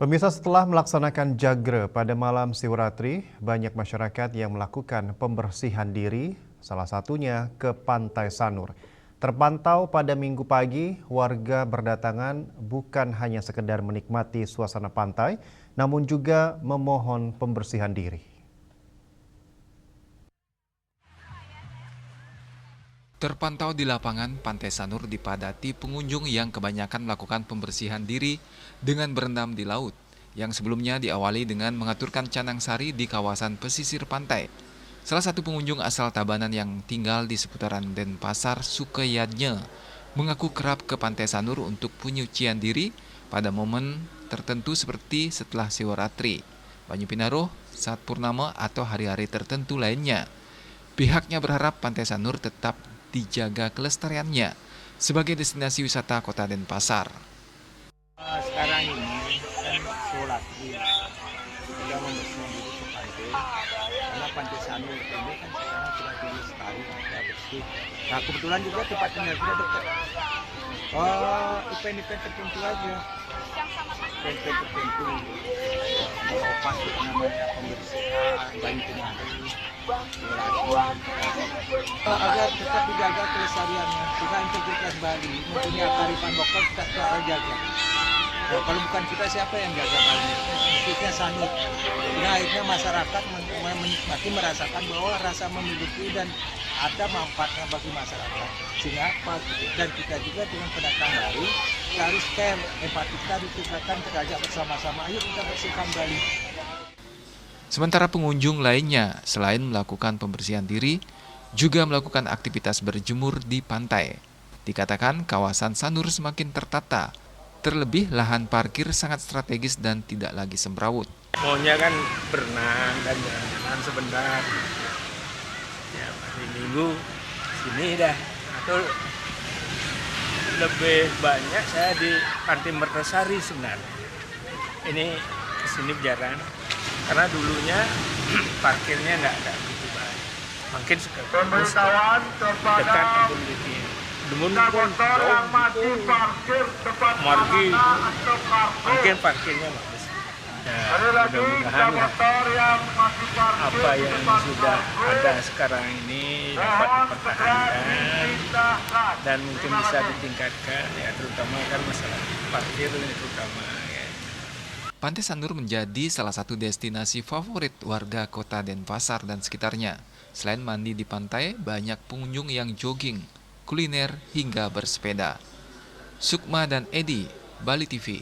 Pemirsa, setelah melaksanakan Jagre pada malam Siwaratri, banyak masyarakat yang melakukan pembersihan diri, salah satunya ke Pantai Sanur. Terpantau pada Minggu pagi, warga berdatangan bukan hanya sekedar menikmati suasana pantai, namun juga memohon pembersihan diri. Terpantau di lapangan, Pantai Sanur dipadati pengunjung yang kebanyakan melakukan pembersihan diri dengan berendam di laut, yang sebelumnya diawali dengan mengaturkan canang sari di kawasan pesisir pantai. Salah satu pengunjung asal Tabanan yang tinggal di seputaran Denpasar, Sukeyadnya, mengaku kerap ke Pantai Sanur untuk penyucian diri pada momen tertentu seperti setelah Siwaratri, Banyu Pinaruh, saat purnama atau hari-hari tertentu lainnya. Pihaknya berharap Pantai Sanur tetap dijaga kelestariannya sebagai destinasi wisata Kota Denpasar. Sekarang ini kan Siwaratri sudah membersihkan diri ke pantai, karena Pantai Sanur ini kan sekarang sudah dilestari, sudah bersih. Nah kebetulan juga tempat tinggal kita dekat. Event-event tertentu aja, event-event tertentu. Pas namanya pembersihan, banyu pinaruh, agar tetap dijaga kelestariannya, sehingga integritas Bali mempunyai kearifan lokal kita jaga. Nah, kalau bukan kita, siapa yang jaga Bali? Khususnya Sanur. Nah, akhirnya masyarakat menikmati, merasakan bahwa rasa memiliki dan ada manfaatnya bagi masyarakat. Sehingga apa? Dan kita juga dengan pendatang baru, kita harus care, empati kita ditingkatkan, kita ajak bersama-sama. Ayo kita bersihkan Bali. Sementara pengunjung lainnya selain melakukan pembersihan diri, juga melakukan aktivitas berjemur di pantai. Dikatakan kawasan Sanur semakin tertata, terlebih lahan parkir sangat strategis dan tidak lagi semrawut. Maunya kan berenang dan jalan-jalan sebentar. Ya, hari Minggu sini dah. Atau lebih banyak saya di Pantai Mertasari sebenarnya. Ini kesini jarang. Karena dulunya parkirnya nggak ada begitu banyak. Makin sekarang dekat atau lebih. Namun pun jauh margi, mungkin parkirnya bagus. Ya, mudah-mudahan apa yang sudah ada sekarang ini dapat dipertahankan dan mungkin bisa ditingkatkan, ya terutama kan masalah parkir ini terutama. Pantai Sanur menjadi salah satu destinasi favorit warga Kota Denpasar dan sekitarnya. Selain mandi di pantai, banyak pengunjung yang jogging, kuliner, hingga bersepeda. Sukma dan Edi, Bali TV.